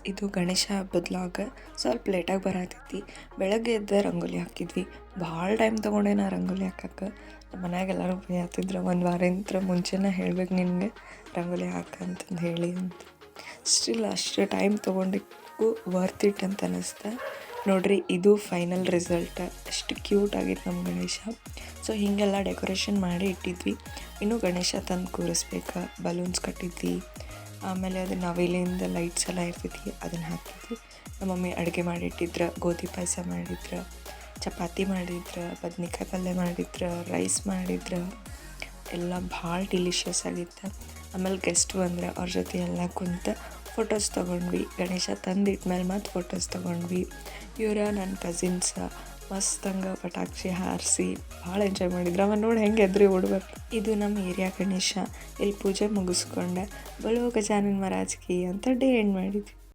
ಇದು ಗಣೇಶ ಹಬ್ಬದ ಲಾಗ್ ಸ್ವಲ್ಪ ಲೇಟಾಗಿ ಬರತೈತಿ. ಬೆಳಗ್ಗೆ ಎದ್ದ ರಂಗೋಲಿ ಹಾಕಿದ್ವಿ. ಭಾಳ ಟೈಮ್ ತೊಗೊಂಡೆ ನಾ ರಂಗೋಲಿ ಹಾಕಕ್ಕೆ. ನಮ್ಮ ಮನ್ಯಾಗ ಎಲ್ಲರೂ ಬೈತಿದ್ರು, ಒಂದು ವಾರದಿಂದ ಮುಂಚೆನೇ ಹೇಳ್ಬೇಕು ನಿನಗೆ ರಂಗೋಲಿ ಹಾಕಂತಂದು ಹೇಳಿ ಅಂತ. ಸ್ಟಿಲ್ ಅಷ್ಟು ಟೈಮ್ ತೊಗೊಂಡಿದ್ದಕ್ಕೂ ವರ್ತ್ ಇಟ್ ಅಂತ ಅನ್ನಿಸ್ತಾ. ನೋಡ್ರಿ, ಇದು ಫೈನಲ್ ರಿಸಲ್ಟ್. ಎಷ್ಟು ಕ್ಯೂಟ್ ಆಗಿತ್ತು ನಮ್ಮ ಗಣೇಶ. ಸೊ ಹೀಗೆಲ್ಲ ಡೆಕೋರೇಷನ್ ಮಾಡಿ ಇಟ್ಟಿದ್ವಿ. ಇನ್ನೂ ಗಣೇಶ ತಂದು ಕೂರಿಸ್ಬೇಕು. ಬಲೂನ್ಸ್ ಕಟ್ಟಿದ್ವಿ. ಆಮೇಲೆ ಅದು ನವಿಲಿಂದ ಲೈಟ್ಸ್ ಎಲ್ಲ ಇರ್ತೈತಿ, ಅದನ್ನು ಹಾಕಿದ್ವಿ. ನಮ್ಮ ಮಮ್ಮಿ ಅಡುಗೆ ಮಾಡಿಟ್ಟಿದ್ರು. ಗೋಧಿ ಪಾಯಸ ಮಾಡಿದ್ರು, ಚಪಾತಿ ಮಾಡಿದ್ರು, ಬದ್ನಿಕಾಯಿ ಪಲ್ಯ ಮಾಡಿದ್ರು, ರೈಸ್ ಮಾಡಿದ್ರು. ಎಲ್ಲ ಭಾಳ ಡಿಲಿಷಿಯಸ್ ಆಗಿತ್ತು. ಆಮೇಲೆ ಗೆಸ್ಟ್ ಬಂದ್ರೆ ಅವ್ರ ಜೊತೆ ಎಲ್ಲ ಕುಂತು ಫೋಟೋಸ್ ತೊಗೊಂಡ್ವಿ. ಗಣೇಶ ತಂದಿಟ್ಮೇಲೆ ಮತ್ತು ಫೋಟೋಸ್ ತೊಗೊಂಡ್ವಿ. ಇವರ ನನ್ನ ಕಸಿನ್ಸ ಮಸ್ತಂಗೆ ಪಟಾಕ್ಷಿ ಹಾರಿಸಿ ಭಾಳ ಎಂಜಾಯ್ ಮಾಡಿದ್ರು. ಅವ ನೋಡಿ ಹೆಂಗೆ ಎದ್ರಿ ಓಡ್ಬಾರ್ದು. ಇದು ನಮ್ಮ ಏರಿಯಾ ಗಣೇಶ. ಇಲ್ಲಿ ಪೂಜೆ ಮುಗಿಸ್ಕೊಂಡೆ ಬಲೋ ಗಜಾನನ ಮಹಾರಾಜ್ಗೆ ಅಂತ ಡೇ ಎಂಡ್ ಮಾಡಿದ್ವಿ.